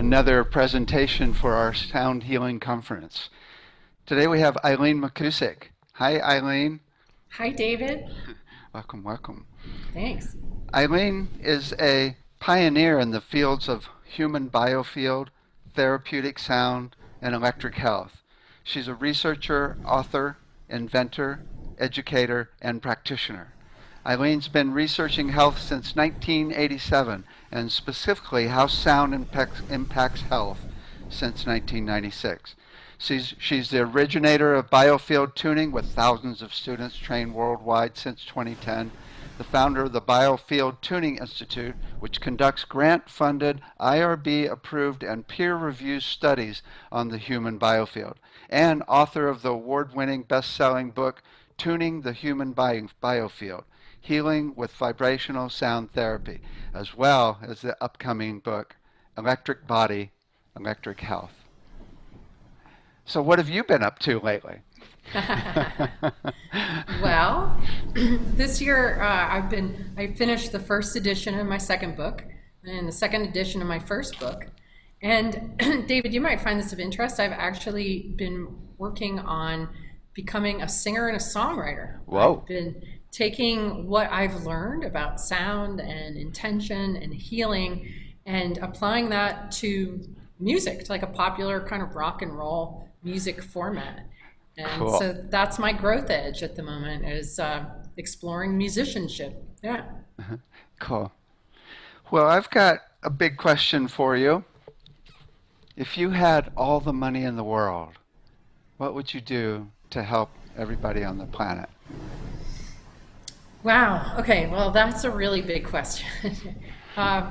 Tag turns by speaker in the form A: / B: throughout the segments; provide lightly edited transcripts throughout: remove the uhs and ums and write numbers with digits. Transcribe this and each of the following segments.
A: another presentation for our Sound Healing Conference. Today we have Eileen McKusick. Hi, Eileen.
B: Hi, David.
A: Welcome, welcome.
B: Thanks.
A: Eileen is a pioneer in the fields of human biofield, therapeutic sound, and electric health. She's a researcher, author, inventor, educator, and practitioner. Eileen's been researching health since 1987, and specifically how sound impacts health since 1996. She's the originator of Biofield Tuning, with thousands of students trained worldwide since 2010, the founder of the Biofield Tuning Institute, which conducts grant-funded, IRB-approved, and peer-reviewed studies on the human biofield, and author of the award-winning best-selling book, Tuning the Human Biofield, Healing with Vibrational Sound Therapy, as well as the upcoming book, Electric Body, Electric Health. So what have you been up to lately?
B: Well, this year I finished the first edition of my second book and the second edition of my first book. And David, you might find this of interest. I've actually been working on becoming a singer and a songwriter.
A: Whoa.
B: I've been taking what I've learned about sound and intention and healing and applying that to music, to like a popular kind of rock and roll music format. And
A: Cool.
B: so that's my growth edge at the moment, is exploring musicianship. Yeah.
A: Cool. Well, I've got a big question for you. If you had all the money in the world, what would you do to help everybody on the planet?
B: Wow. Okay. Well, that's a really big question. I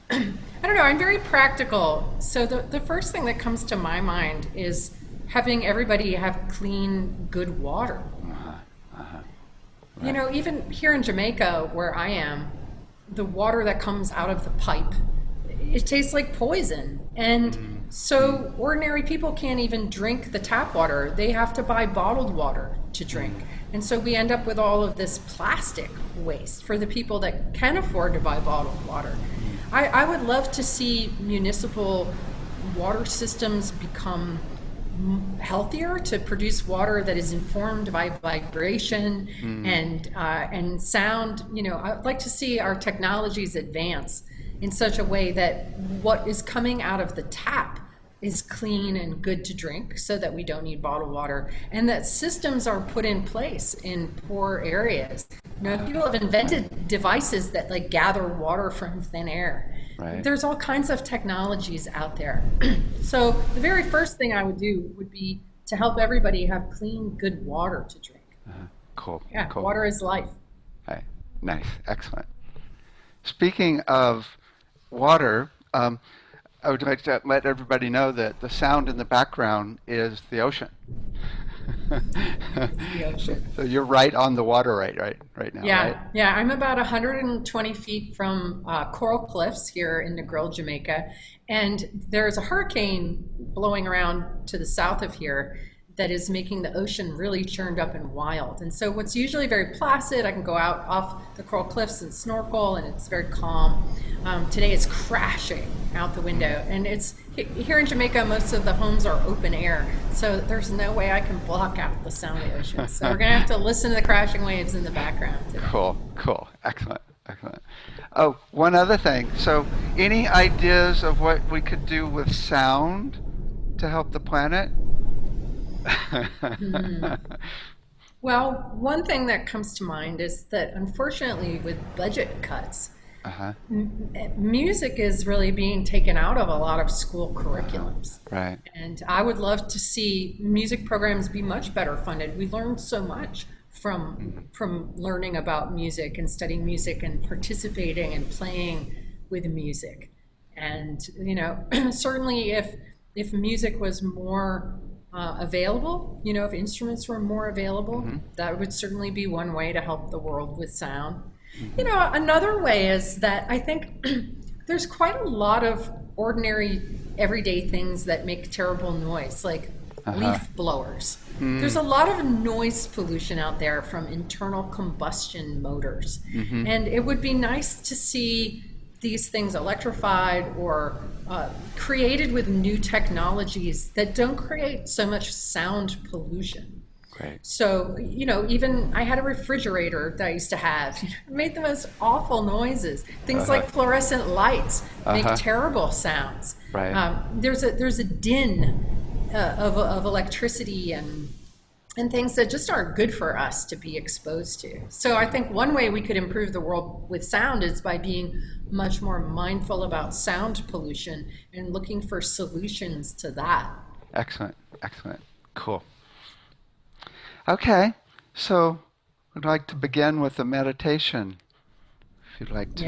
B: don't know. I'm very practical. So the first thing that comes to my mind is having everybody have clean, good water.
A: Right.
B: You know, even here in Jamaica, where I am, the water that comes out of the pipe, it tastes like poison. And so ordinary people can't even drink the tap water. They have to buy bottled water to drink. And so we end up with all of this plastic waste for the people that can afford to buy bottled water. I would love to see municipal water systems become healthier, to produce water that is informed by vibration and sound. You know, I'd like to see our technologies advance in such a way that what is coming out of the tap is clean and good to drink, so that we don't need bottled water, and that systems are put in place in poor areas. You know, people have invented devices that like gather water from thin air.
A: Right.
B: There's all kinds of technologies out there. So the very first thing I would do would be to help everybody have clean, good water to drink.
A: Cool.
B: Yeah,
A: Cool.
B: water is life.
A: Hey, nice. Excellent. Speaking of water, I would like to let everybody know that the sound in the background is the ocean.
B: The ocean.
A: So you're right on the water right now,
B: Yeah,
A: right?
B: yeah. I'm about 120 feet from Coral Cliffs here in Negril, Jamaica, and there's a hurricane blowing around to the south of here that is making the ocean really churned up and wild. And so what's usually very placid, I can go out off the Coral Cliffs and snorkel, and it's very calm. Today it's crashing out the window, and it's here in Jamaica, most of the homes are open air, so there's no way I can block out the sound of the ocean. So we're gonna have to listen to the crashing waves in the background today.
A: Cool. Excellent. Oh, one other thing. So any ideas of what we could do with sound to help the planet?
B: Well, one thing that comes to mind is that unfortunately with budget cuts, music is really being taken out of a lot of school curriculums.
A: Right.
B: And I would love to see music programs be much better funded. We learned so much from learning about music and studying music and participating and playing with music. And you know, certainly if music was more available, you know, if instruments were more available, that would certainly be one way to help the world with sound. You know, another way is that I think there's quite a lot of ordinary everyday things that make terrible noise, like leaf blowers. There's a lot of noise pollution out there from internal combustion motors. And it would be nice to see these things electrified or created with new technologies that don't create so much sound pollution.
A: Great.
B: So, even I had a refrigerator that I used to have. It made the most awful noises. Things like fluorescent lights make terrible sounds.
A: Right.
B: There's a din of electricity and things that just aren't good for us to be exposed to. So I think one way we could improve the world with sound is by being much more mindful about sound pollution and looking for solutions to that.
A: Excellent. Cool. Okay, so I'd like to begin with a meditation, if you'd like to.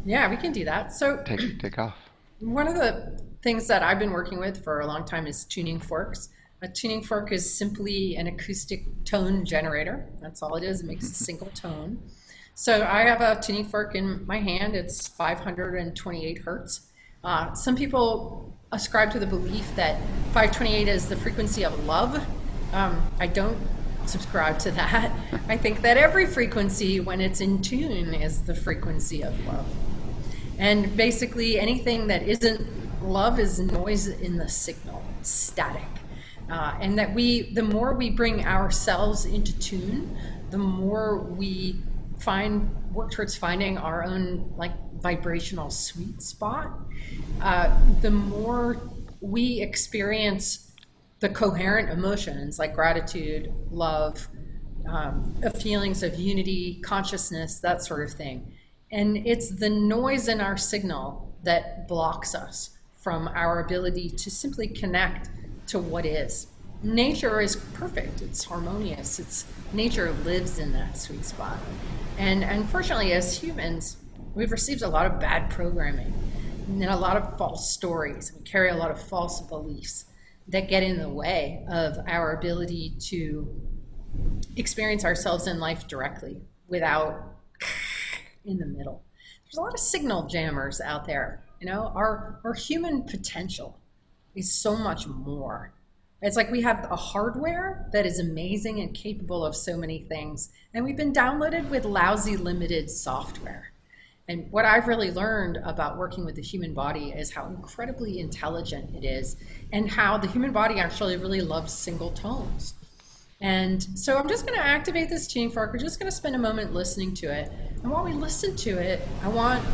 B: Yeah, we can do that. So
A: Take off.
B: one of the things that I've been working with for a long time is tuning forks. A tuning fork is simply an acoustic tone generator. That's all it is. It makes a single tone. So I have a tuning fork in my hand. It's 528 hertz. Some people ascribe to the belief that 528 is the frequency of love. I don't subscribe to that. I think that every frequency, when it's in tune, is the frequency of love. And basically anything that isn't love is noise in the signal, static. And that the more we bring ourselves into tune, the more we work towards finding our own vibrational sweet spot, the more we experience the coherent emotions like gratitude, love, feelings of unity, consciousness, that sort of thing. And it's the noise in our signal that blocks us from our ability to simply connect to what is. Nature is perfect, it's harmonious, nature lives in that sweet spot. And unfortunately, as humans, we've received a lot of bad programming and a lot of false stories. We carry a lot of false beliefs that get in the way of our ability to experience ourselves in life directly without in the middle. There's a lot of signal jammers out there. Our human potential is so much more. It's like we have a hardware that is amazing and capable of so many things, and we've been downloaded with lousy, limited software. And what I've really learned about working with the human body is how incredibly intelligent it is, and how the human body actually really loves single tones. And so I'm just going to activate this tuning fork. We're just going to spend a moment listening to it. And while we listen to it, I want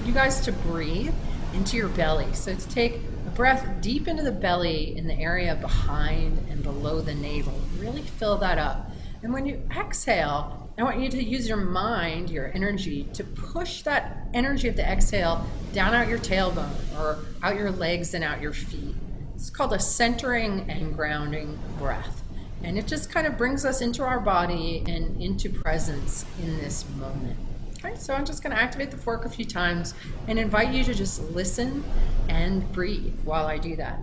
B: you guys to breathe into your belly. So to take a breath deep into the belly in the area behind and below the navel. Really fill that up. And when you exhale, I want you to use your mind, your energy, to push that energy of the exhale down out your tailbone or out your legs and out your feet. It's called a centering and grounding breath. And it just kind of brings us into our body and into presence in this moment. Okay, so I'm just going to activate the fork a few times and invite you to just listen and breathe while I do that.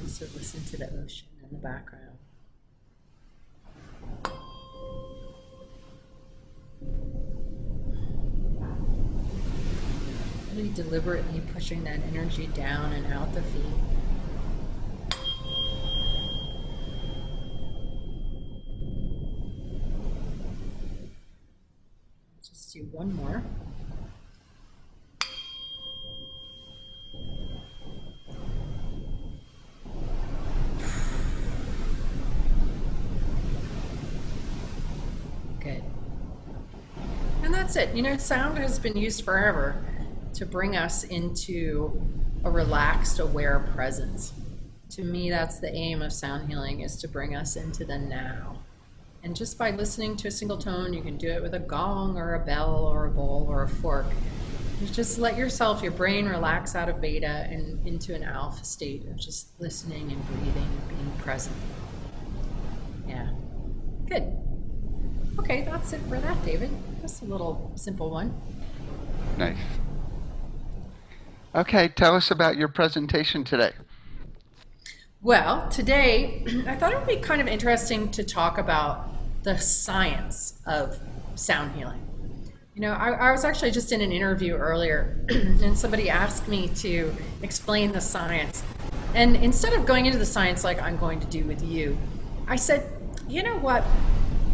B: Also listen to the ocean in the background. Really deliberately pushing that energy down and out the feet. Just do one more. Good. And that's it. Sound has been used forever to bring us into a relaxed, aware presence. To me, that's the aim of sound healing, is to bring us into the now. And just by listening to a single tone, you can do it with a gong or a bell or a bowl or a fork. You just let your brain relax out of beta and into an alpha state of just listening and breathing and being present. Yeah, good. Okay, that's it for that, David. Just a little simple one.
A: Nice. Okay, tell us about your presentation today.
B: Well, today I thought it would be kind of interesting to talk about the science of sound healing. I was actually just in an interview earlier, and somebody asked me to explain the science. And instead of going into the science like I'm going to do with you, I said, you know what?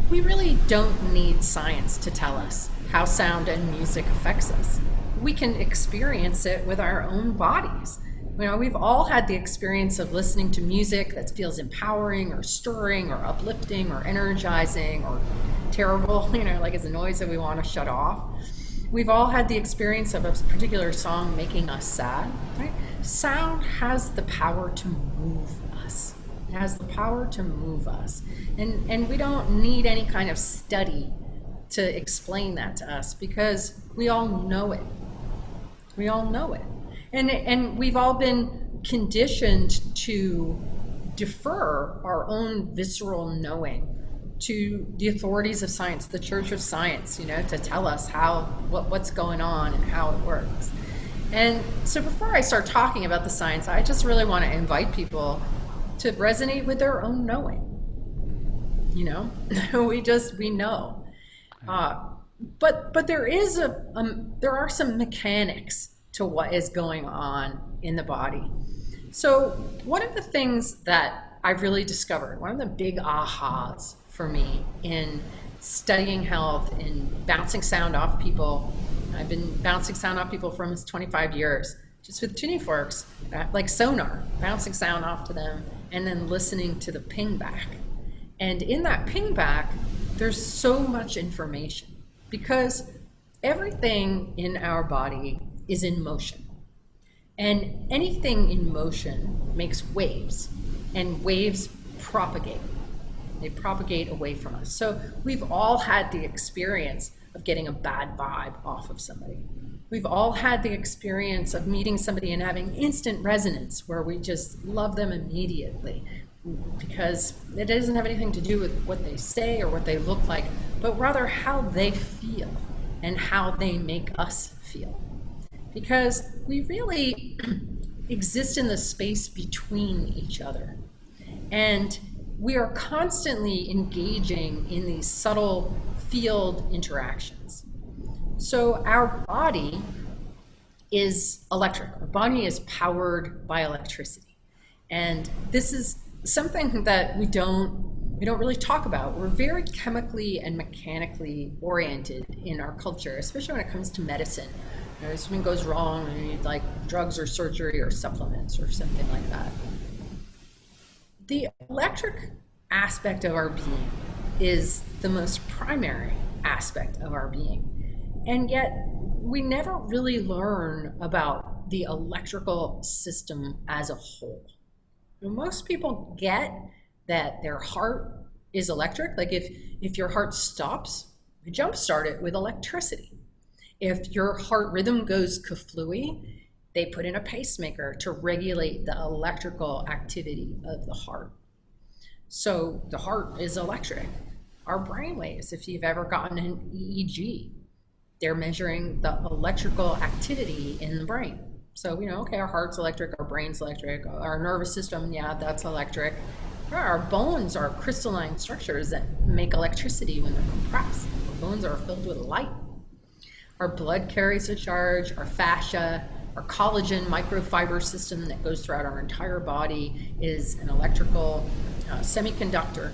B: We really don't need science to tell us how sound and music affects us. We can experience it with our own bodies. We've all had the experience of listening to music that feels empowering or stirring or uplifting or energizing or terrible, like it's a noise that we want to shut off. We've all had the experience of a particular song making us sad, right? Sound has the power to move us. It has the power to move us. And we don't need any kind of study to explain that to us because we all know it. We all know it. And we've all been conditioned to defer our own visceral knowing to the authorities of science, the Church of Science, to tell us what's going on and how it works. And so before I start talking about the science, I just really want to invite people to resonate with their own knowing. We know. But there are some mechanics to what is going on in the body. So one of the things that I've really discovered, one of the big ahas for me in studying health and bouncing sound off people, I've been bouncing sound off people for almost 25 years, just with tuning forks, like sonar, bouncing sound off to them and then listening to the ping back. And in that ping back, there's so much information because everything in our body is in motion. And anything in motion makes waves, and waves propagate. They propagate away from us. So we've all had the experience of getting a bad vibe off of somebody. We've all had the experience of meeting somebody and having instant resonance where we just love them immediately because it doesn't have anything to do with what they say or what they look like, but rather how they feel and how they make us feel. Because we really exist in the space between each other. And we are constantly engaging in these subtle field interactions. So our body is electric. Our body is powered by electricity. And this is something that we don't really talk about. We're very chemically and mechanically oriented in our culture, especially when it comes to medicine. If something goes wrong, you need like drugs or surgery or supplements or something like that. The electric aspect of our being is the most primary aspect of our being. And yet we never really learn about the electrical system as a whole. Most people get that their heart is electric. Like if your heart stops, you jumpstart it with electricity. If your heart rhythm goes kaflooey, they put in a pacemaker to regulate the electrical activity of the heart. So the heart is electric. Our brain waves, if you've ever gotten an EEG, they're measuring the electrical activity in the brain. So we know, okay, our heart's electric, our brain's electric, our nervous system, yeah, that's electric. Our bones are crystalline structures that make electricity when they're compressed. Our bones are filled with light. Our blood carries a charge, our fascia, our collagen microfiber system that goes throughout our entire body is an electrical semiconductor.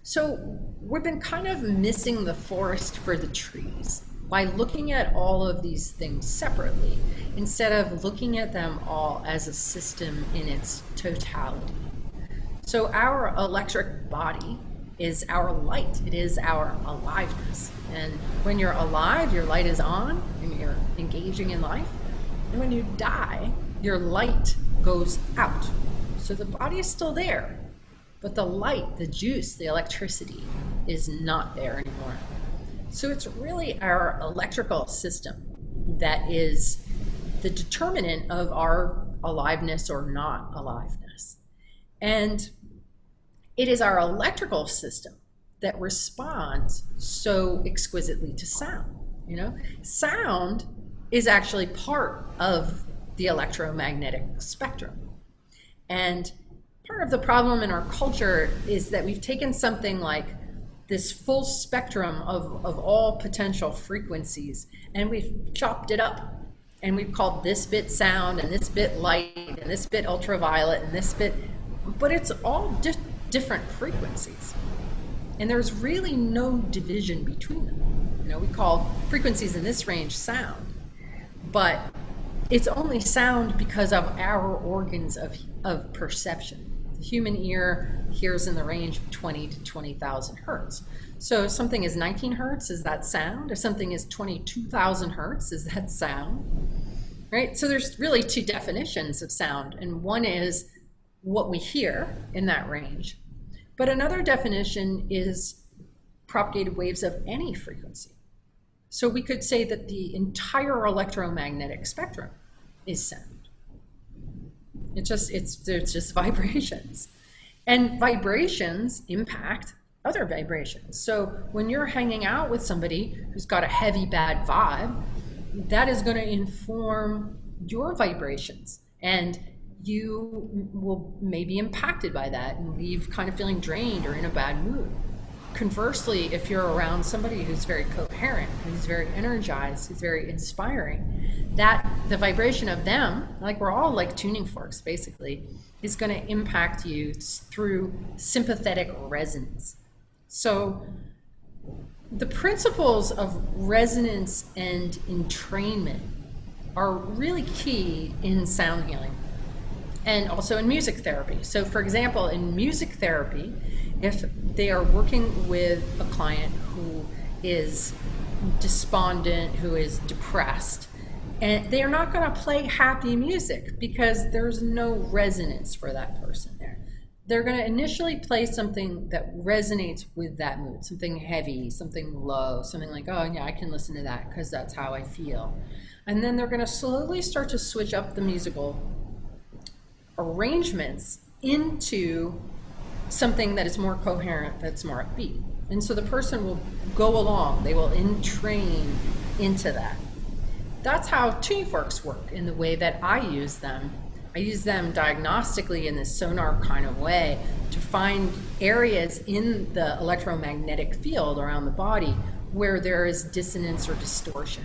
B: So we've been kind of missing the forest for the trees by looking at all of these things separately instead of looking at them all as a system in its totality. So our electric body is our light. It is our aliveness. And when you're alive, your light is on and you're engaging in life. And when you die, your light goes out. So the body is still there, but the light, the juice, the electricity is not there anymore. So it's really our electrical system that is the determinant of our aliveness or not aliveness. And it is our electrical system that responds so exquisitely to sound. Sound is actually part of the electromagnetic spectrum. And part of the problem in our culture is that we've taken something like this full spectrum of all potential frequencies, and we've chopped it up. And we've called this bit sound, and this bit light, and this bit ultraviolet, and this bit, but it's all different frequencies. And there's really no division between them. You know, we call frequencies in this range sound, but it's only sound because of our organs of perception. The human ear hears in the range of 20 to 20,000 hertz. So if something is 19 hertz, is that sound? If something is 22,000 hertz, is that sound? Right? So there's really two definitions of sound, and one is what we hear in that range. But another definition is propagated waves of any frequency. So we could say that the entire electromagnetic spectrum is sound. It's just vibrations. And vibrations impact other vibrations. So when you're hanging out with somebody who's got a heavy, bad vibe, that is going to inform your vibrations. And you will maybe impacted by that and leave kind of feeling drained or in a bad mood. Conversely, if you're around somebody who's very coherent, who's very energized, who's very inspiring, that the vibration of them, like we're all like tuning forks basically, is going to impact you through sympathetic resonance. So the principles of resonance and entrainment are really key in sound healing and also in music therapy. So for example, in music therapy, if they are working with a client who is despondent, who is depressed, and they are not going to play happy music because there's no resonance for that person there. They're going to initially play something that resonates with that mood, something heavy, something low, something like, oh yeah, I can listen to that because that's how I feel. And then they're going to slowly start to switch up the musical arrangements into something that is more coherent, that's more upbeat. And so the person will go along, they will entrain into that. That's how tuning forks work in the way that I use them. I use them diagnostically in this sonar kind of way to find areas in the electromagnetic field around the body where there is dissonance or distortion.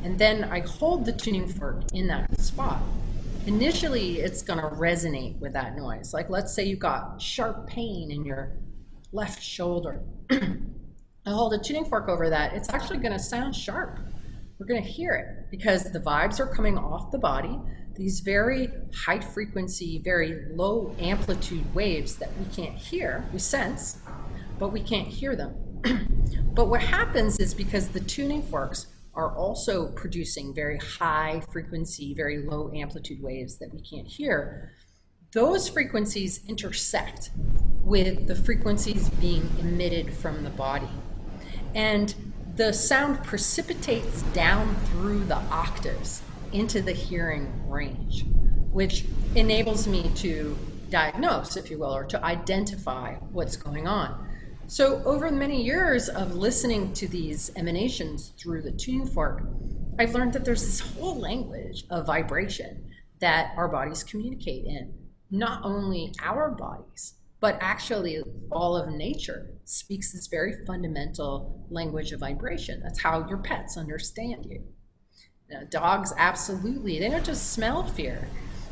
B: And then I hold the tuning fork in that spot. Initially, it's going to resonate with that noise. Like let's say you got sharp pain in your left shoulder. I hold a tuning fork over that. It's actually going to sound sharp. We're going to hear it because the vibes are coming off the body. These very high frequency, very low amplitude waves that we can't hear, we sense, but we can't hear them. But what happens is because the tuning forks are also producing very high frequency, very low amplitude waves that we can't hear, those frequencies intersect with the frequencies being emitted from the body. And the sound precipitates down through the octaves into the hearing range, which enables me to diagnose, if you will, or to identify what's going on. So over many years of listening to these emanations through the tuning fork, I've learned that there's this whole language of vibration that our bodies communicate in. Not only our bodies, but actually all of nature speaks this very fundamental language of vibration. That's how your pets understand you. Now, dogs, absolutely, they don't just smell fear,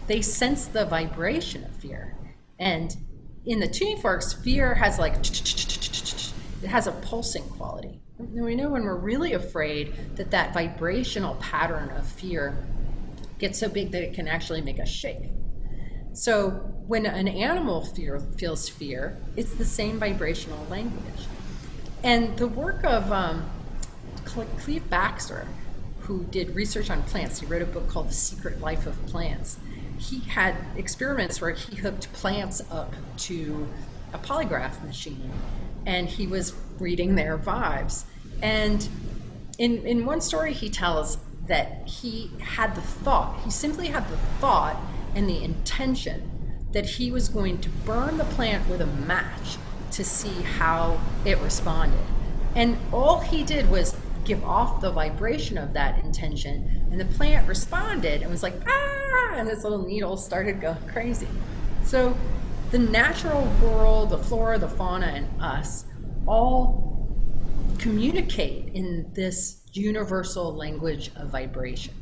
B: they sense the vibration of fear. And in the tuning forks, fear has like, it has a pulsing quality. And we know when we're really afraid that that vibrational pattern of fear gets so big that it can actually make us shake. So when an animal feels fear, it's the same vibrational language. And the work of Cleve Baxter, who did research on plants, he wrote a book called The Secret Life of Plants. He had experiments where he hooked plants up to a polygraph machine and he was reading their vibes. And in one story he tells that he had the thought, he simply had the thought and the intention that he was going to burn the plant with a match to see how it responded. And all he did was give off the vibration of that intention, and the plant responded and was like, ah, and this little needle started going crazy. So the natural world, the flora, the fauna, and us all communicate in this universal language of vibration.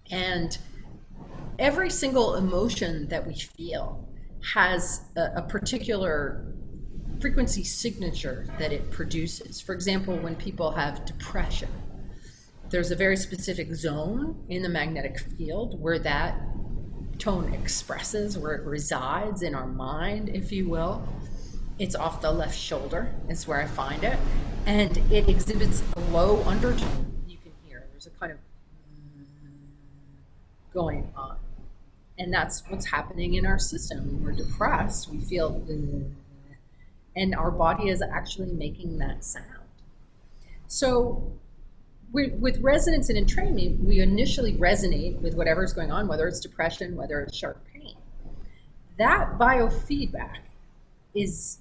B: And every single emotion that we feel has a particular frequency signature that it produces. For example, when people have depression, there's a very specific zone in the magnetic field where that tone expresses, where it resides in our mind, if you will. It's off the left shoulder, is where I find it. And it exhibits a low undertone you can hear. There's a kind of going on. And that's what's happening in our system. When we're depressed, we feel, and our body is actually making that sound. So with resonance and entrainment, we initially resonate with whatever's going on, whether it's depression, whether it's sharp pain. That biofeedback is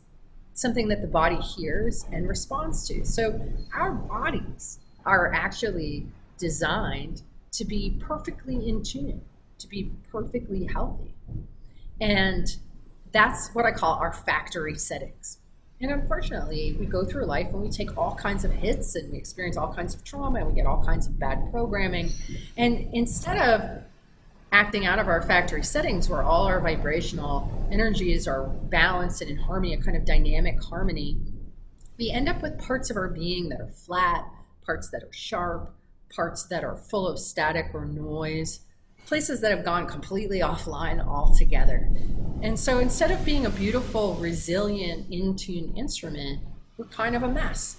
B: something that the body hears and responds to. So our bodies are actually designed to be perfectly in tune, to be perfectly healthy. And that's what I call our factory settings. And unfortunately, we go through life and we take all kinds of hits and we experience all kinds of trauma and we get all kinds of bad programming. And instead of acting out of our factory settings where all our vibrational energies are balanced and in harmony, a kind of dynamic harmony, we end up with parts of our being that are flat, parts that are sharp, parts that are full of static or noise, places that have gone completely offline altogether. And so instead of being a beautiful, resilient, in-tune instrument, we're kind of a mess.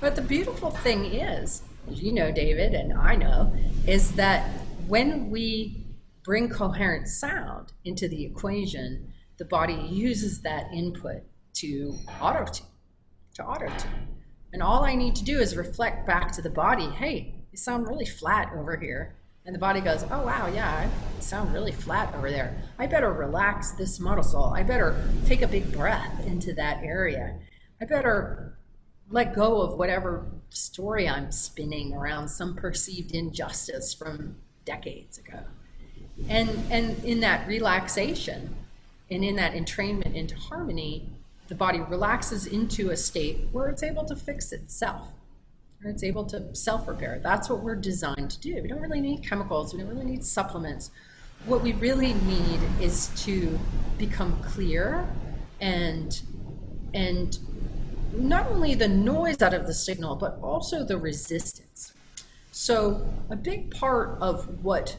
B: But the beautiful thing is, as you know, David, and I know, is that when we bring coherent sound into the equation, the body uses that input to auto-tune. And all I need to do is reflect back to the body, hey, you sound really flat over here. And the body goes, oh, wow, yeah, I sound really flat over there. I better relax this muscle. I better take a big breath into that area. I better let go of whatever story I'm spinning around some perceived injustice from decades ago. And in that relaxation and in that entrainment into harmony, the body relaxes into a state where it's able to fix itself. Or it's able to self-repair. That's what we're designed to do. We don't really need chemicals. We don't really need supplements. What we really need is to become clear and not only the noise out of the signal, but also the resistance. So a big part of what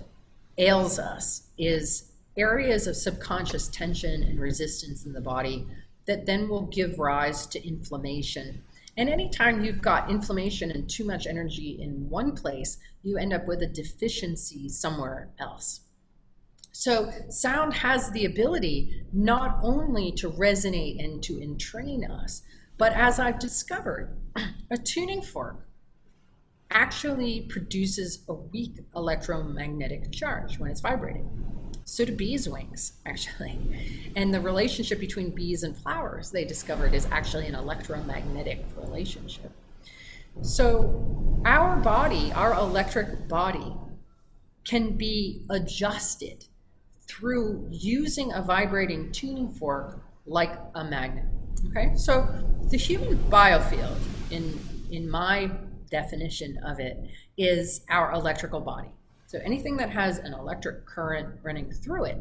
B: ails us is areas of subconscious tension and resistance in the body that then will give rise to inflammation. And anytime you've got inflammation and too much energy in one place, you end up with a deficiency somewhere else. So sound has the ability not only to resonate and to entrain us, but as I've discovered, a tuning fork actually produces a weak electromagnetic charge when it's vibrating. So do bees' wings, actually. And the relationship between bees and flowers, they discovered, is actually an electromagnetic relationship. So our body, our electric body, can be adjusted through using a vibrating tuning fork like a magnet. Okay, so the human biofield, in my definition of it, is our electrical body. So anything that has an electric current running through it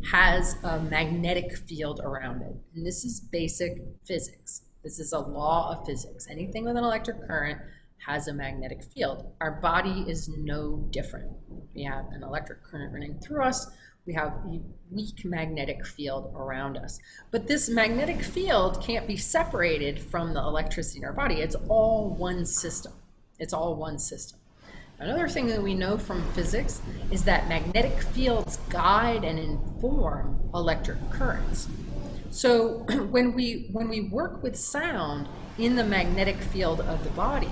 B: has a magnetic field around it. And this is basic physics. This is a law of physics. Anything with an electric current has a magnetic field. Our body is no different. We have an electric current running through us. We have a weak magnetic field around us. But this magnetic field can't be separated from the electricity in our body. It's all one system. It's all one system. Another thing that we know from physics is that magnetic fields guide and inform electric currents. So when we work with sound in the magnetic field of the body,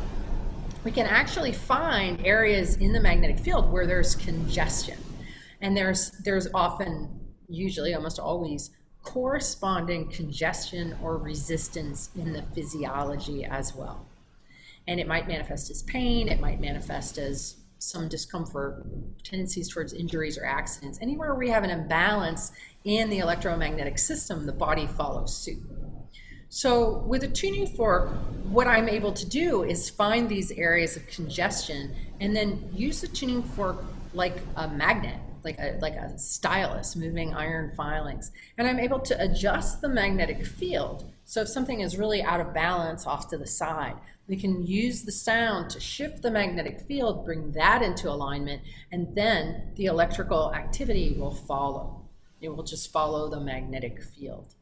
B: we can actually find areas in the magnetic field where there's congestion. And there's often, usually almost always, corresponding congestion or resistance in the physiology as well. And it might manifest as pain, it might manifest as some discomfort, tendencies towards injuries or accidents. Anywhere where we have an imbalance in the electromagnetic system, the body follows suit. So with a tuning fork, what I'm able to do is find these areas of congestion and then use the tuning fork like a magnet, like a stylus moving iron filings. And I'm able to adjust the magnetic field. So if something is really out of balance off to the side, we can use the sound to shift the magnetic field, bring that into alignment, and then the electrical activity will follow. It will just follow the magnetic field.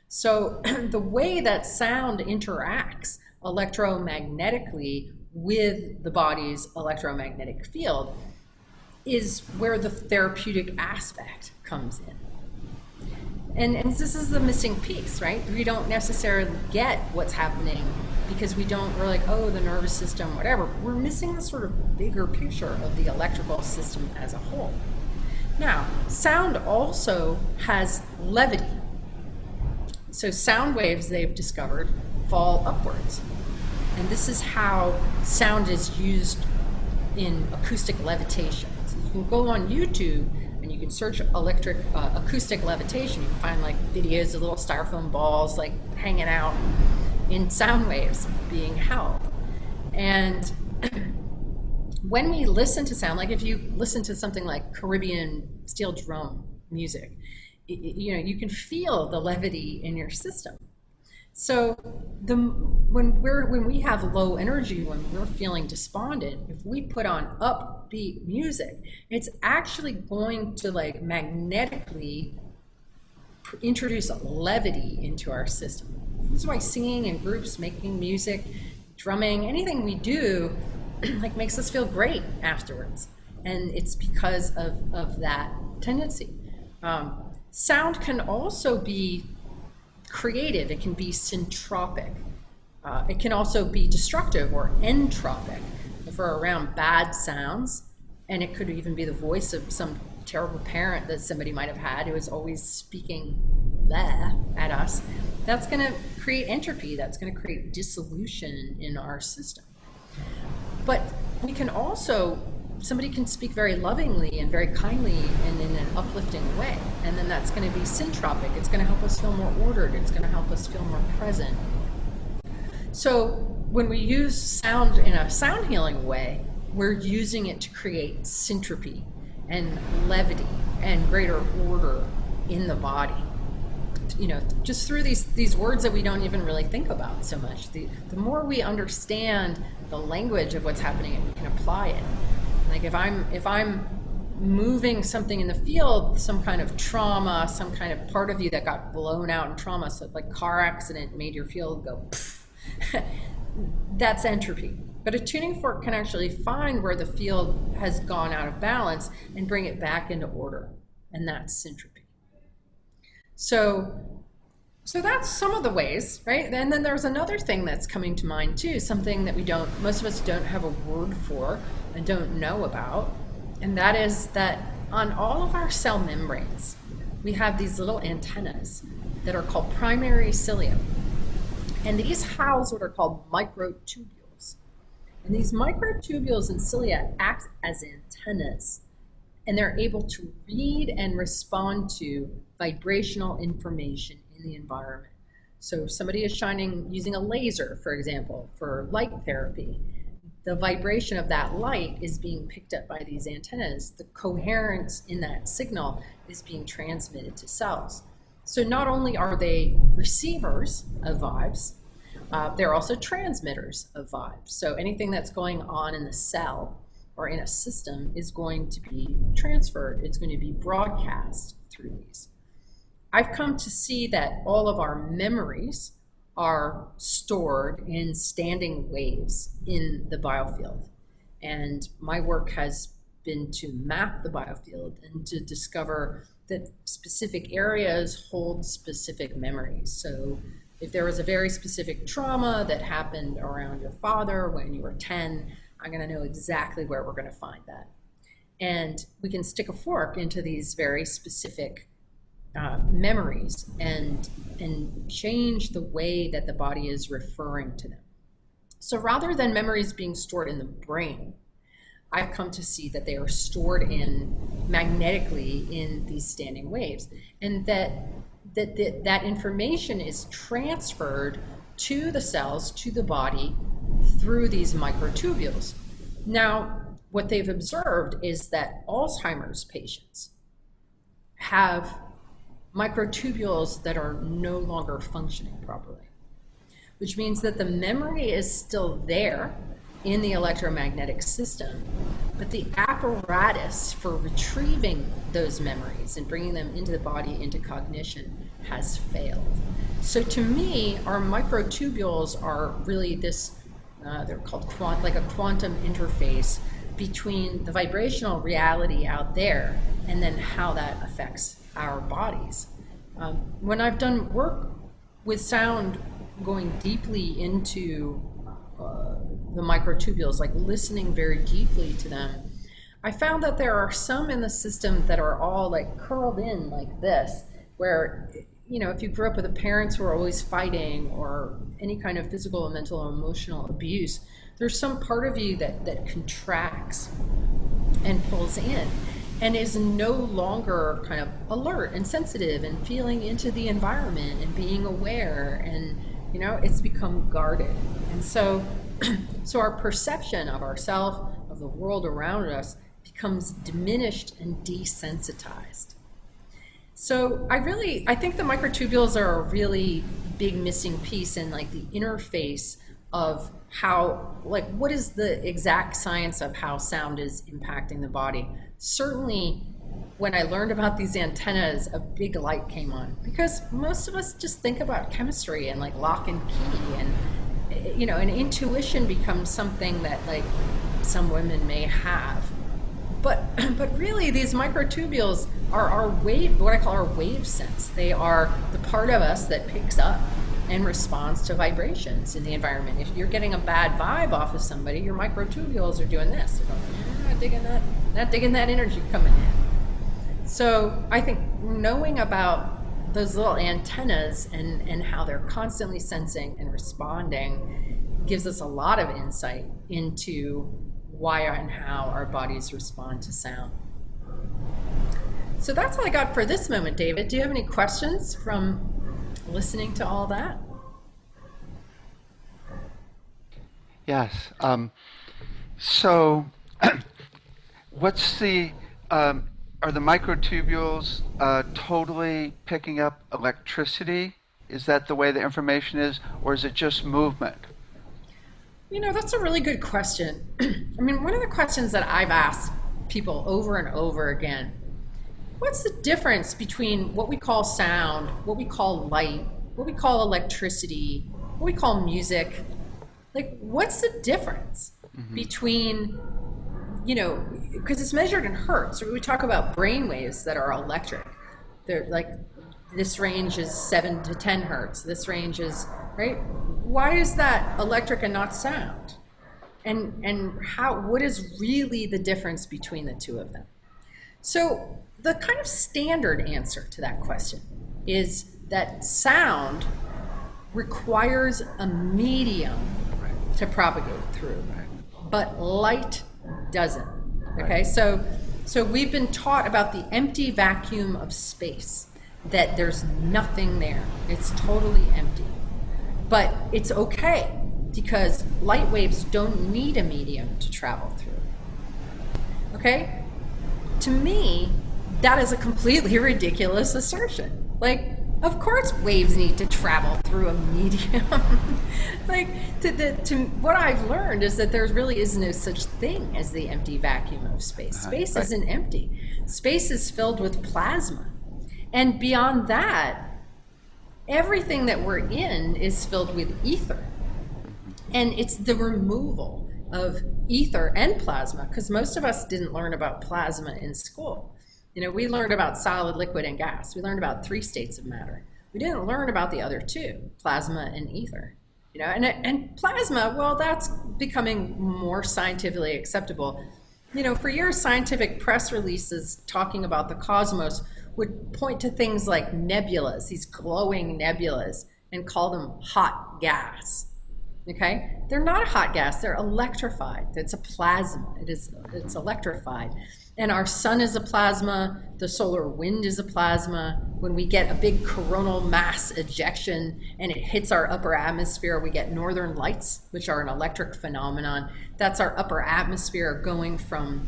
B: So the way that sound interacts electromagnetically with the body's electromagnetic field is where the therapeutic aspect comes in. And this is the missing piece, right? We don't necessarily get what's happening because we're like, oh, the nervous system, whatever. We're missing the sort of bigger picture of the electrical system as a whole. Now, sound also has levity. So sound waves, they've discovered, fall upwards. And this is how sound is used in acoustic levitation. So you can go on YouTube and you can search acoustic levitation. You can find like videos of little styrofoam balls like hanging out in sound waves being held. And when we listen to sound, like if you listen to something like Caribbean steel drum music, you can feel the levity in your system. So when we have low energy, when we're feeling despondent, if we put on upbeat music, it's actually going to like magnetically introduce levity into our system. This is why singing in groups, making music, drumming, anything we do like makes us feel great afterwards. And it's because of that tendency. Sound can also be creative. It can be syntropic. It can also be destructive or entropic if we're around bad sounds. And it could even be the voice of some terrible parent that somebody might have had who is always speaking there at us. That's going to create entropy. That's going to create dissolution in our system. But we can also, somebody can speak very lovingly and very kindly and in an uplifting way. And then that's going to be syntropic. It's going to help us feel more ordered. It's going to help us feel more present. So when we use sound in a sound healing way, we're using it to create syntropy and levity and greater order in the body. Just through these words that we don't even really think about so much. The more we understand the language of what's happening and we can apply it. Like if I'm moving something in the field, some kind of trauma, some kind of part of you that got blown out in trauma, so like car accident made your field go pfft, that's entropy. But a tuning fork can actually find where the field has gone out of balance and bring it back into order, and that's syntropy. So that's some of the ways, right? And then there's another thing that's coming to mind too, something that most of us don't have a word for and don't know about, and that is that on all of our cell membranes, we have these little antennas that are called primary cilia. And these house what are called microtubules. And these microtubules and cilia act as antennas, and they're able to read and respond to vibrational information in the environment. So if somebody is using a laser, for example, for light therapy, the vibration of that light is being picked up by these antennas. The coherence in that signal is being transmitted to cells. So not only are they receivers of vibes, they're also transmitters of vibes. So anything that's going on in the cell or in a system is going to be transferred. It's going to be broadcast through these. I've come to see that all of our memories are stored in standing waves in the biofield. And my work has been to map the biofield and to discover that specific areas hold specific memories. So if there was a very specific trauma that happened around your father when you were 10, I'm going to know exactly where we're going to find that. And we can stick a fork into these very specific memories and change the way that the body is referring to them. So rather than memories being stored in the brain, I've come to see that they are stored magnetically in these standing waves, and that that information is transferred to the cells, to the body, through these microtubules. Now, what they've observed is that Alzheimer's patients have microtubules that are no longer functioning properly, which means that the memory is still there in the electromagnetic system, but the apparatus for retrieving those memories and bringing them into the body, into cognition, has failed. So to me, our microtubules are really this, they're called like a quantum interface between the vibrational reality out there and then how that affects our bodies. When I've done work with sound, going deeply into the microtubules, like listening very deeply to them, I found that there are some in the system that are all like curled in like this, where, you know, if you grew up with parents who are always fighting or any kind of physical, mental, or emotional abuse, there's some part of you that contracts and pulls in and is no longer kind of alert and sensitive and feeling into the environment and being aware, and, you know, it's become guarded. And so our perception of ourselves, of the world around us, becomes diminished and desensitized. So I think the microtubules are a really big missing piece in like the interface of how, like, what is the exact science of how sound is impacting the body. Certainly when I learned about these antennas, a big light came on, because most of us just think about chemistry and like lock and key, and, you know, and intuition becomes something that like some women may have. But really, these microtubules are our wave, what I call our wave sense. They are the part of us that picks up and responds to vibrations in the environment. If you're getting a bad vibe off of somebody, your microtubules are doing this. They're going, not digging that energy coming in. So I think knowing about those little antennas and how they're constantly sensing and responding gives us a lot of insight into why and how our bodies respond to sound. So that's all I got for this moment, David. Do you have any questions from listening to all that?
A: Yes. So what's the, are the microtubules totally picking up electricity? Is that the way the information is, or is it just movement?
B: You know, that's a really good question. I mean, one of the questions that I've asked people over and over again, what's the difference between what we call sound, what we call light, what we call electricity, what we call music? Like, what's the difference between, you know, because it's measured in hertz. We talk about brain waves that are electric. They're like, this range is 7 to 10 hertz. This range is, right? Why is that electric and not sound? And how, what is really the difference between the two of them? So the kind of standard answer to that question is that sound requires a medium to propagate through, but light doesn't. Okay, so we've been taught about the empty vacuum of space, that there's nothing there. It's totally empty. But it's okay, because light waves don't need a medium to travel through. Okay? To me, that is a completely ridiculous assertion. Like, of course waves need to travel through a medium. Like, what I've learned is that there really is no such thing as the empty vacuum of space. Space isn't empty. Space is filled with plasma. And beyond that, everything that we're in is filled with ether. And it's the removal of ether and plasma, because most of us didn't learn about plasma in school. You know, we learned about solid, liquid, and gas. We learned about 3 states of matter. We didn't learn about the other 2, plasma and ether. You know, and plasma, well, that's becoming more scientifically acceptable. You know, for years, scientific press releases talking about the cosmos would point to things like nebulas, these glowing nebulas, and call them hot gas. Okay, they're not a hot gas, they're electrified. It's a plasma. It's electrified. And our sun is a plasma, the solar wind is a plasma. When we get a big coronal mass ejection and it hits our upper atmosphere, we get northern lights, which are an electric phenomenon. That's our upper atmosphere going from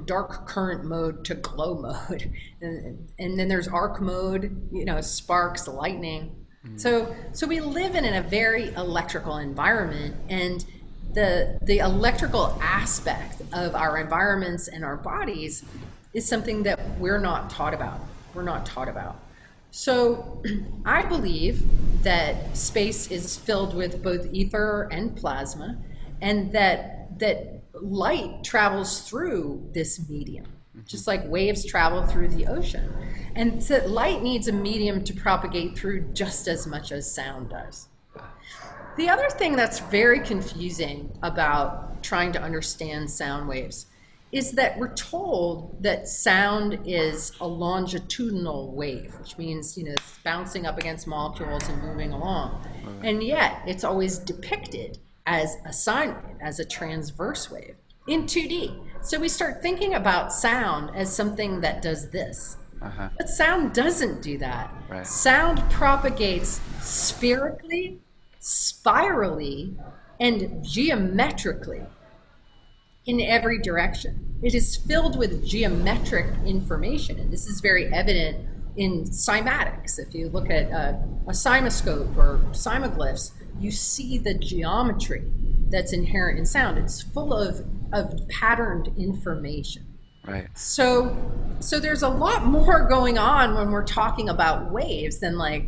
B: dark current mode to glow mode. And then there's arc mode, you know, sparks, lightning. So we live in a very electrical environment, and the electrical aspect of our environments and our bodies is something that we're not taught about. So I believe that space is filled with both ether and plasma, and that light travels through this medium, just like waves travel through the ocean. And so light needs a medium to propagate through just as much as sound does. The other thing that's very confusing about trying to understand sound waves is that we're told that sound is a longitudinal wave, which means, you know, it's bouncing up against molecules and moving along. And yet it's always depicted as a sine wave, as a transverse wave in 2D. So we start thinking about sound as something that does this. But sound doesn't do that.
A: Right.
B: Sound propagates spherically, spirally, and geometrically in every direction. It is filled with geometric information, and this is very evident in cymatics. If you look at a cymoscope or cymoglyphs, you see the geometry that's inherent in sound. It's full of patterned information.
A: Right.
B: So there's a lot more going on when we're talking about waves than, like,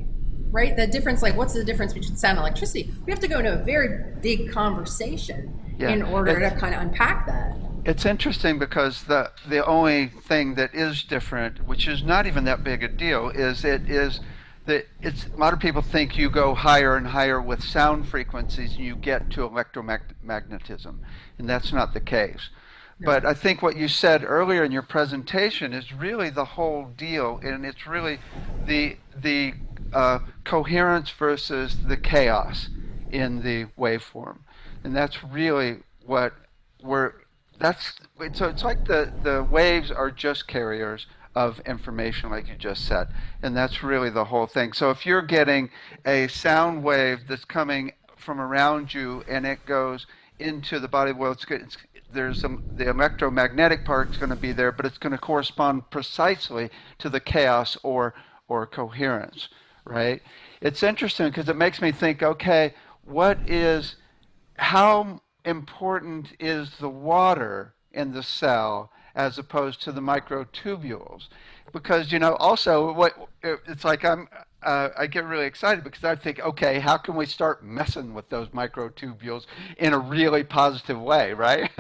B: right? The difference, like, what's the difference between sound and electricity? We have to go into a very big conversation in order to kind of unpack that.
A: It's interesting because the only thing that is different, which is not even that big a deal, is that a lot of people think you go higher and higher with sound frequencies and you get to electromagnetism, and that's not the case. But I think what you said earlier in your presentation is really the whole deal, and it's really the coherence versus the chaos in the waveform, and that's really what so it's like the waves are just carriers of information, like you just said, and that's really the whole thing. So if you're getting a sound wave that's coming from around you and it goes into the body, well, the electromagnetic part is going to be there, but it's going to correspond precisely to the chaos or coherence, right? It's interesting because it makes me think, okay, how important is the water in the cell as opposed to the microtubules? Because, you know, also it's like I get really excited because I think, okay, how can we start messing with those microtubules in a really positive way, right?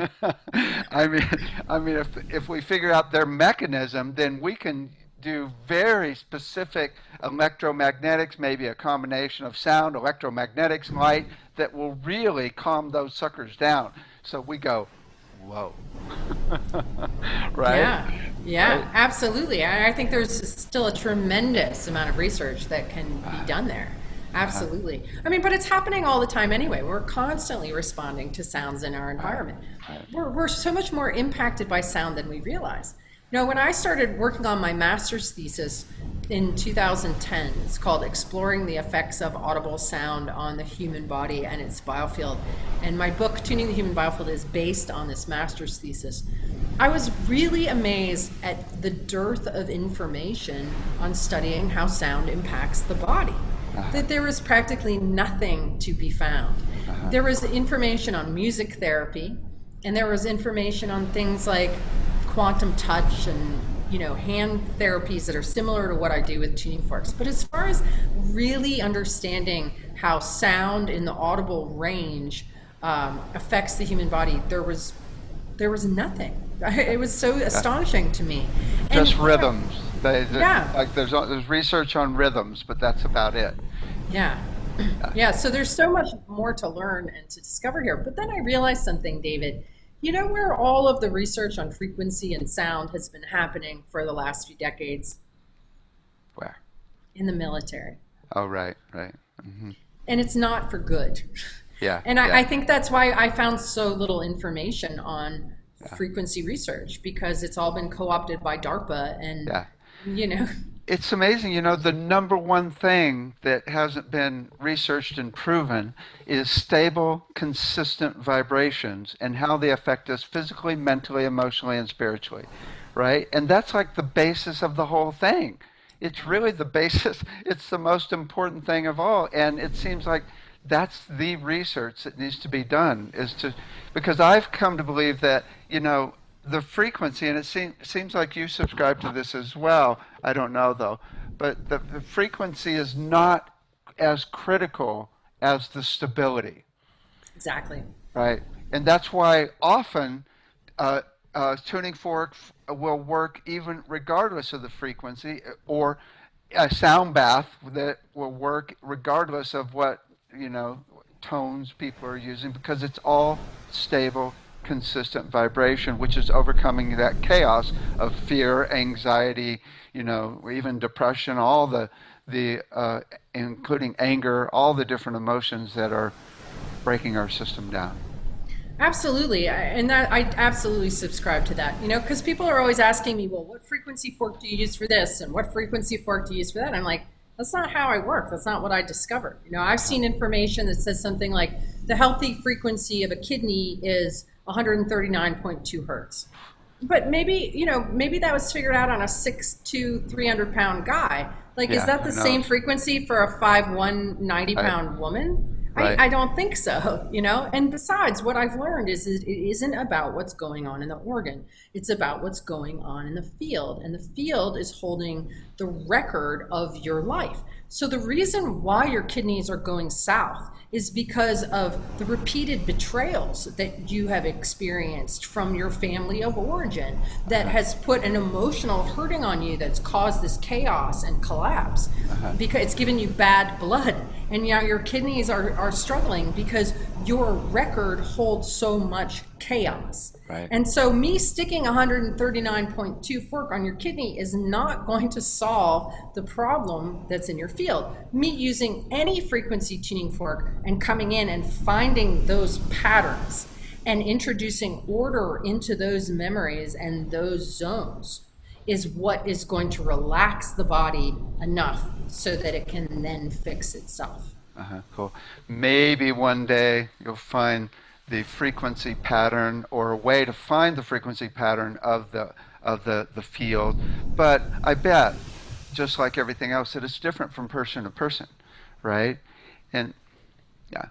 A: I mean, if we figure out their mechanism, then we can do very specific electromagnetics, maybe a combination of sound, electromagnetics, light, that will really calm those suckers down. So we go, whoa. Right?
B: Yeah,
A: right?
B: Absolutely. I think there's still a tremendous amount of research that can be done there. Absolutely. I mean, but it's happening all the time anyway. We're constantly responding to sounds in our environment. We're so much more impacted by sound than we realize. You know, when I started working on my master's thesis in 2010, it's called Exploring the Effects of Audible Sound on the Human Body and its Biofield. And my book, Tuning the Human Biofield, is based on this master's thesis. I was really amazed at the dearth of information on studying how sound impacts the body. That there was practically nothing to be found. There was information on music therapy, and there was information on things like quantum touch and, you know, hand therapies that are similar to what I do with tuning forks. But as far as really understanding how sound in the audible range affects the human body, there was nothing. It was so astonishing to me.
A: Just rhythms. Like there's research on rhythms, but that's about it.
B: Yeah. So there's so much more to learn and to discover here. But then I realized something, David. You know where all of the research on frequency and sound has been happening for the last few decades?
A: Where?
B: In the military.
A: Oh, right. Mm-hmm.
B: And it's not for good.
A: Yeah.
B: And
A: Yeah.
B: I think that's why I found so little information on frequency research, because it's all been co-opted by DARPA and,
A: Yeah.
B: you know.
A: It's amazing, the number one thing that hasn't been researched and proven is stable, consistent vibrations and how they affect us physically, mentally, emotionally, and spiritually, right? And that's like the basis of the whole thing. It's really the basis, it's the most important thing of all. And it seems like that's the research that needs to be done, because I've come to believe that, the frequency, and it seems like you subscribe to this as well. I don't know though, but the frequency is not as critical as the stability,
B: Exactly.
A: right? And that's why often tuning fork will work even regardless of the frequency, or a sound bath that will work regardless of what tones people are using, because it's all stable, consistent vibration, which is overcoming that chaos of fear, anxiety, even depression, all the including anger, all the different emotions that are breaking our system down.
B: Absolutely. And that I absolutely subscribe to that, because people are always asking me, well, what frequency fork do you use for this? And what frequency fork do you use for that? And I'm like, that's not how I work. That's not what I discovered. I've seen information that says something like the healthy frequency of a kidney is 139.2 hertz. But maybe that was figured out on a 6'2", 300-pound guy. Like,
A: Yeah,
B: is that the same frequency for a 5'1", 90-pound woman?
A: Right.
B: I don't think so, And besides, what I've learned is it isn't about what's going on in the organ. It's about what's going on in the field. And the field is holding the record of your life. So the reason why your kidneys are going south is because of the repeated betrayals that you have experienced from your family of origin that has put an emotional hurting on you, that's caused this chaos and collapse, because it's given you bad blood. And now your kidneys are struggling because your record holds so much chaos.
A: Right.
B: And so me sticking 139.2 fork on your kidney is not going to solve the problem that's in your field. Me using any frequency tuning fork and coming in and finding those patterns and introducing order into those memories and those zones is what is going to relax the body enough so that it can then fix itself.
A: Cool. Maybe one day you'll find the frequency pattern, or a way to find the frequency pattern of the field. But I bet, just like everything else, that it's different from person to person, right? And yeah.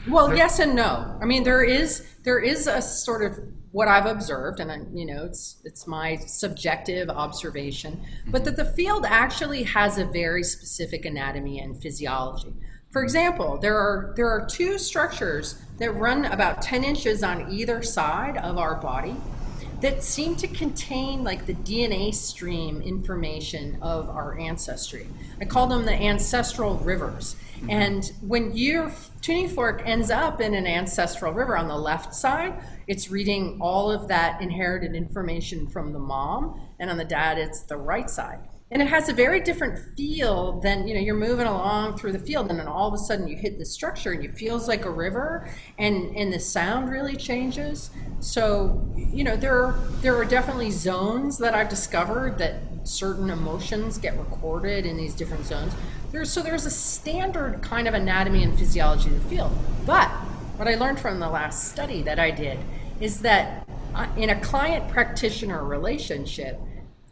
B: Well, yes and no. I mean, there is a sort of what I've observed, and it's my subjective observation, but that the field actually has a very specific anatomy and physiology. For example, there are two structures that run about 10 inches on either side of our body that seem to contain like the DNA stream information of our ancestry. I call them the ancestral rivers. And when your tuning fork ends up in an ancestral river on the left side, it's reading all of that inherited information from the mom, and on the dad, it's the right side. And it has a very different feel than, you're moving along through the field and then all of a sudden you hit the structure and it feels like a river, and the sound really changes. So, there are definitely zones that I've discovered that certain emotions get recorded in these different zones. There's a standard kind of anatomy and physiology of the field. But what I learned from the last study that I did is that in a client-practitioner relationship,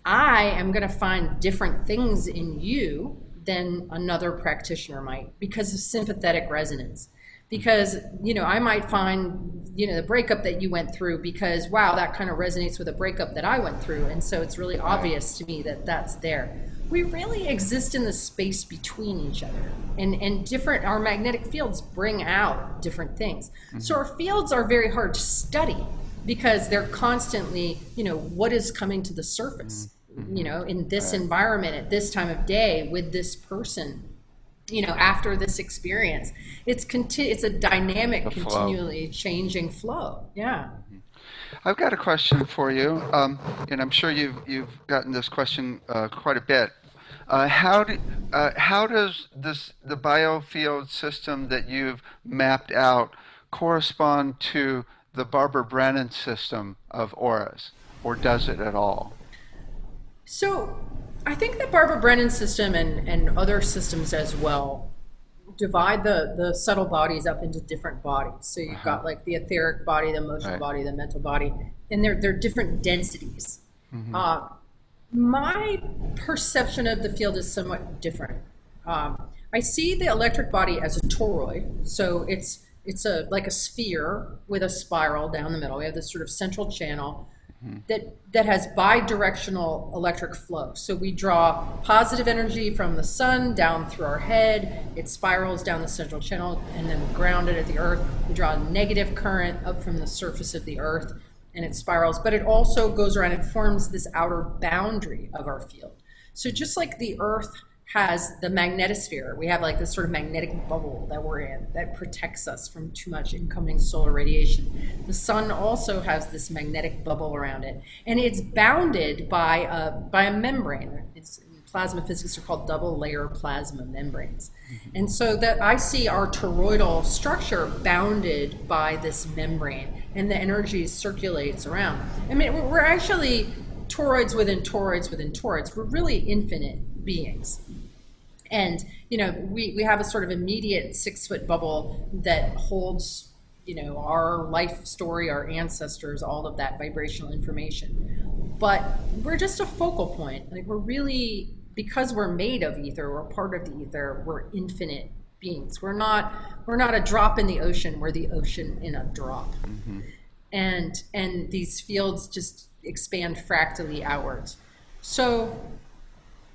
B: I am going to find different things in you than another practitioner might, because of sympathetic resonance. Because, I might find, the breakup that you went through, because, wow, that kind of resonates with a breakup that I went through. And so it's really obvious to me that that's there. We really exist in the space between each other, and our magnetic fields bring out different things. Mm-hmm. So our fields are very hard to study, because they're constantly, what is coming to the surface, in this environment at this time of day with this person, after this experience. It's a dynamic, continually changing flow. Yeah.
A: I've got a question for you, and I'm sure you've gotten this question quite a bit. How does the biofield system that you've mapped out correspond to the Barbara Brennan system of auras, or does it at all?
B: So I think the Barbara Brennan system and other systems as well divide the subtle bodies up into different bodies. So you've got like the etheric body, the emotional
A: Right.
B: body, the mental body, and they're different densities. My perception of the field is somewhat different. I see the electric body as a toroid, so it's like a sphere with a spiral down the middle. We have this sort of central channel that has bidirectional electric flow. So we draw positive energy from the sun down through our head. It spirals down the central channel and then we ground it at the earth. We draw a negative current up from the surface of the earth and it spirals, but it also goes around and forms this outer boundary of our field. So just like the earth has the magnetosphere, we have like this sort of magnetic bubble that we're in that protects us from too much incoming solar radiation. The sun also has this magnetic bubble around it, and it's bounded by a membrane. It's in plasma physics are called double layer plasma membranes. And so that I see our toroidal structure bounded by this membrane, and the energy circulates around. I mean, we're actually toroids within toroids within toroids. We're really infinite beings. And, you know, we have a sort of immediate 6-foot bubble that holds, you know, our life story, our ancestors, all of that vibrational information. But we're just a focal point. Like we're really, because we're made of ether, we're part of the ether, we're infinite beings. We're not a drop in the ocean, we're the ocean in a drop. And these fields just expand fractally outwards. So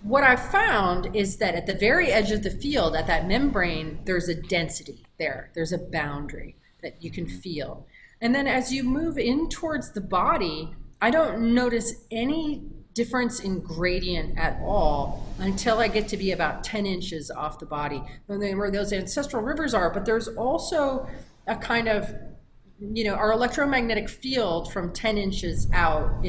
B: what I found is that at the very edge of the field, at that membrane, there's a density there. There's a boundary that you can feel. And then as you move in towards the body, I don't notice any difference in gradient at all until I get to be about 10 inches off the body, where those ancestral rivers are. But there's also a kind of, you know, our electromagnetic field from 10 inches out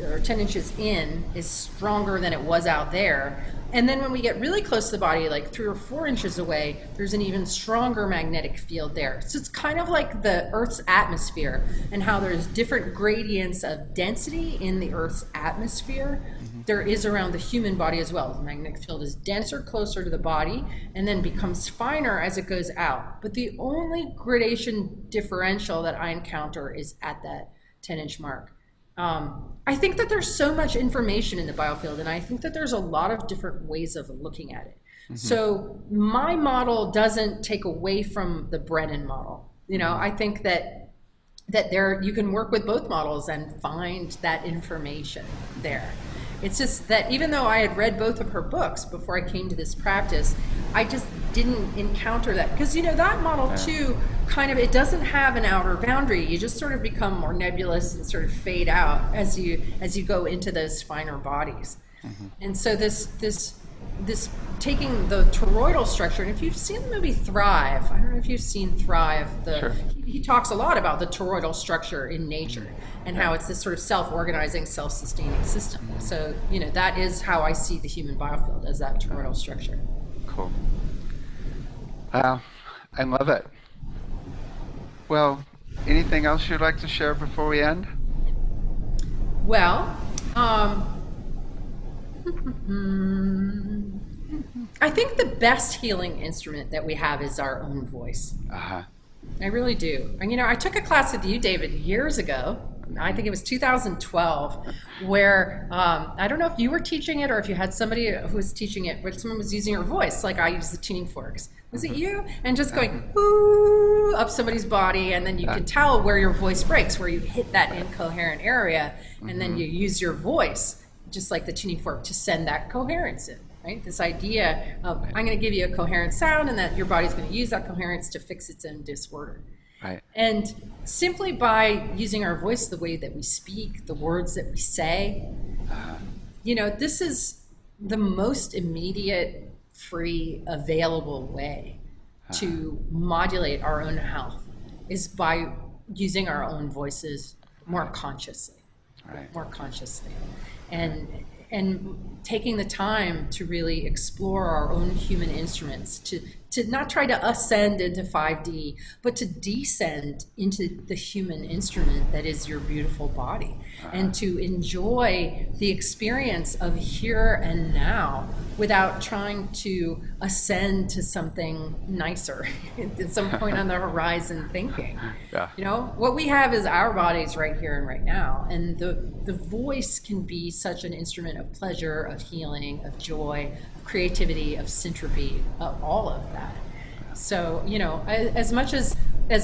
B: or 10 inches in is stronger than it was out there. And then when we get really close to the body, like 3 or 4 inches away, there's an even stronger magnetic field there. So it's kind of like the Earth's atmosphere and how there's different gradients of density in the Earth's atmosphere. There is around the human body as well. The magnetic field is denser closer to the body and then becomes finer as it goes out. But the only gradation differential that I encounter is at that 10-inch mark. I think that there's so much information in the biofield, and I think that there's a lot of different ways of looking at it. So my model doesn't take away from the Brennan model. You know, I think that there you can work with both models and find that information there. It's just that even though I had read both of her books before I came to this practice, I just didn't encounter that. Because, you know, that model too, kind of, it doesn't have an outer boundary. You just sort of become more nebulous and sort of fade out as you go into those finer bodies. And so this taking the toroidal structure, and if you've seen the movie Thrive, I don't know if you've seen Thrive, he talks a lot about the toroidal structure in nature and how it's this sort of self-organizing, self-sustaining system. So, you know, that is how I see the human biofield, as that toroidal structure.
A: Cool. Wow, I love it. Well, anything else you'd like to share before we end?
B: Well, I think the best healing instrument that we have is our own voice. I really do. And, you know, I took a class with you, David, years ago. I think it was 2012, where I don't know if you were teaching it or if you had somebody who was teaching it, where someone was using your voice, like I use the tuning forks. Was it you? And just going ooh up somebody's body, and then you can tell where your voice breaks, where you hit that incoherent area, and then you use your voice, just like the tuning fork, to send that coherence in. Right? This idea of I'm going to give you a coherent sound, and that your body's going to use that coherence to fix its own disorder.
A: Right.
B: And simply by using our voice the way that we speak, the words that we say, you know, this is the most immediate, free, available way to modulate our own health, is by using our own voices more consciously. More consciously. And and taking the time to really explore our own human instruments, to not try to ascend into 5D, but to descend into the human instrument that is your beautiful body, and to enjoy the experience of here and now without trying to ascend to something nicer at some point on the horizon thinking.
A: Yeah.
B: You know, what we have is our bodies right here and right now, and the voice can be such an instrument of pleasure, of healing, of joy, of creativity, of syntropy, of all of that. So, you know, as much as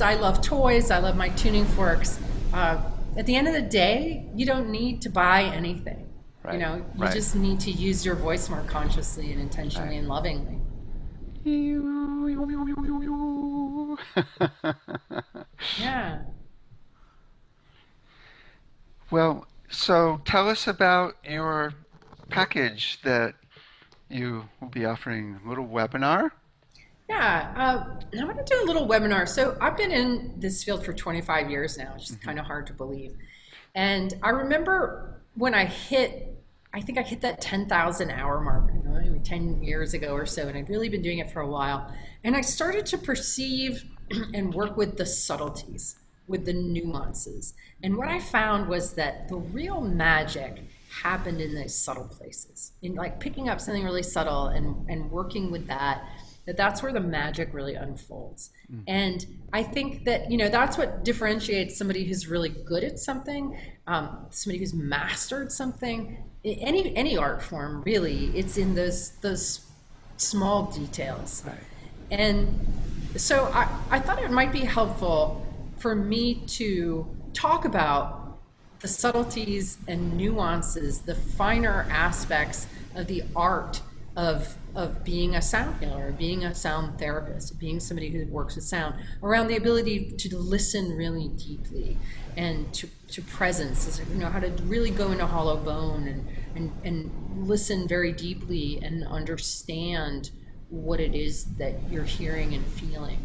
B: I love toys, I love my tuning forks, at the end of the day, you don't need to buy anything.
A: Right.
B: You know, you just need to use your voice more consciously and intentionally and lovingly. Yeah.
A: Well, so tell us about your package that you will be offering, a little webinar.
B: Yeah, I'm going to do a little webinar. So I've been in this field for 25 years now, which is kind of hard to believe. And I remember when I think I hit that 10,000 hour mark, you know, maybe 10 years ago or so, and I'd really been doing it for a while. And I started to perceive and work with the subtleties, with the nuances. And what I found was that the real magic happened in those subtle places, in like picking up something really subtle and working with that's where the magic really unfolds. And I think that, you know, that's what differentiates somebody who's really good at something, somebody who's mastered something, any art form, really. It's in those small details.
A: Right.
B: And so I thought it might be helpful for me to talk about the subtleties and nuances, the finer aspects of the art of being a sound healer, being a sound therapist, being somebody who works with sound, around the ability to listen really deeply and to presence, you know, how to really go into hollow bone and listen very deeply and understand what it is that you're hearing and feeling.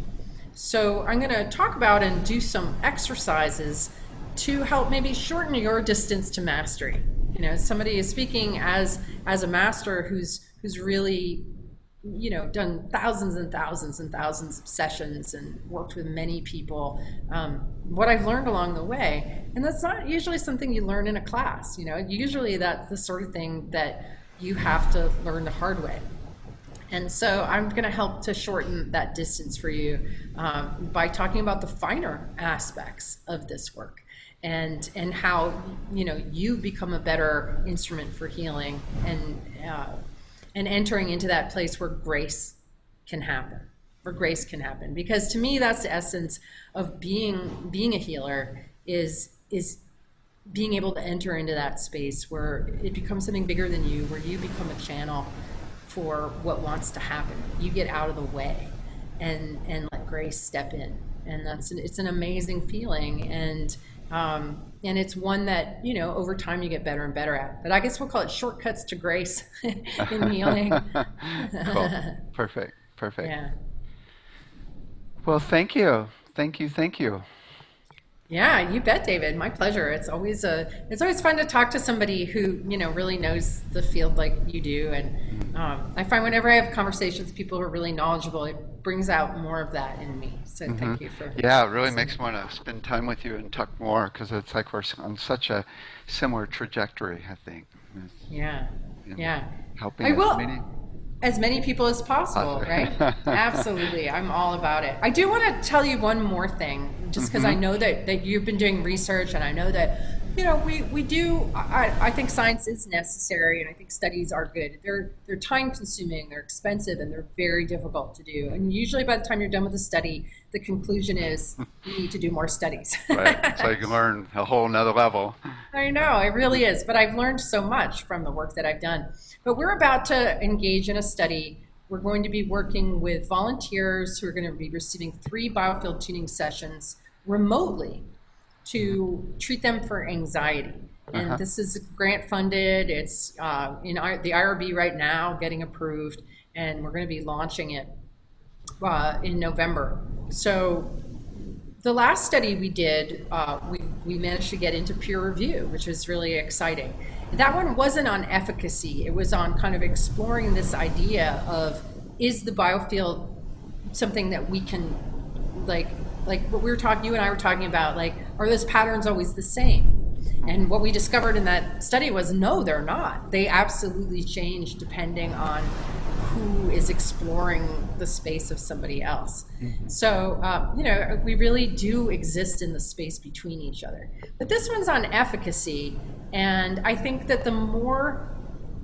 B: So I'm going to talk about and do some exercises to help maybe shorten your distance to mastery. You know, somebody is speaking as a master who's really, you know, done thousands and thousands and thousands of sessions and worked with many people. What I've learned along the way, and that's not usually something you learn in a class. You know, usually that's the sort of thing that you have to learn the hard way. And so I'm going to help to shorten that distance for you by talking about the finer aspects of this work. And how, you know, you become a better instrument for healing and entering into that place where grace can happen. Because to me, that's the essence of being a healer, is being able to enter into that space where it becomes something bigger than you, where you become a channel for what wants to happen. You get out of the way and let grace step in. And it's an amazing feeling. And it's one that, you know, over time you get better and better at. But I guess we'll call it shortcuts to grace in healing.
A: Cool. Perfect.
B: Yeah.
A: Well, thank you.
B: Yeah, you bet, David. My pleasure. It's always fun to talk to somebody who, you know, really knows the field like you do. And I find whenever I have conversations with people who are really knowledgeable, it brings out more of that in me. So thank you for.
A: Yeah, it really makes me want to spend time with you and talk more, because it's like we're on such a similar trajectory, I think.
B: Yeah.
A: Helping
B: as many people as possible, right? Absolutely. I'm all about it. I do want to tell you one more thing, just because I know that you've been doing research, and I know that, you know, we do, I think science is necessary, and I think studies are good. They're time consuming, they're expensive, and they're very difficult to do. And usually by the time you're done with a study, the conclusion is you need to do more studies.
A: Right. So you can learn a whole nother level.
B: I know, it really is. But I've learned so much from the work that I've done. But we're about to engage in a study. We're going to be working with volunteers who are going to be receiving 3 Biofield tuning sessions remotely to treat them for anxiety. And this is grant funded. It's in the IRB right now, getting approved, and we're going to be launching it in November. So the last study we did, we managed to get into peer review, which is really exciting. That one wasn't on efficacy. It was on kind of exploring this idea of, is the biofield something that we can, like what we were talking, you and I were talking about, like, are those patterns always the same? And what we discovered in that study was, no, they're not. They absolutely change depending on who is exploring the space of somebody else. So, we really do exist in the space between each other. But this one's on efficacy, and I think that the more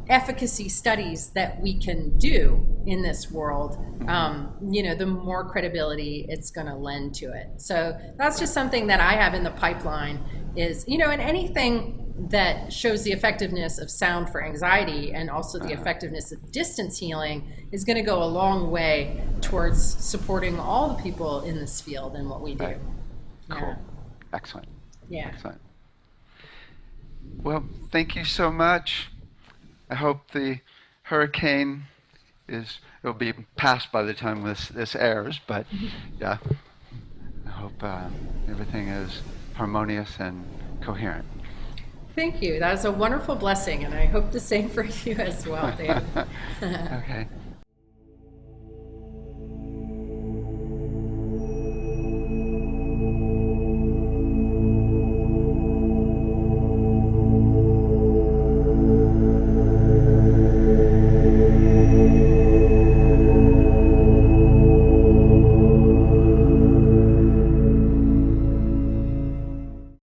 B: efficacy studies that we can do in this world, the more credibility it's going to lend to it. So that's just something that I have in the pipeline is, and anything that shows the effectiveness of sound for anxiety and also the effectiveness of distance healing is going to go a long way towards supporting all the people in this field and what we do.
A: Right.
B: Yeah.
A: Cool. Excellent.
B: Yeah.
A: Excellent. Well, thank you so much. I hope the hurricane it'll be past by the time this airs, but yeah, I hope everything is harmonious and coherent.
B: Thank you. That is a wonderful blessing, and I hope the same for you as well, David.
A: Okay.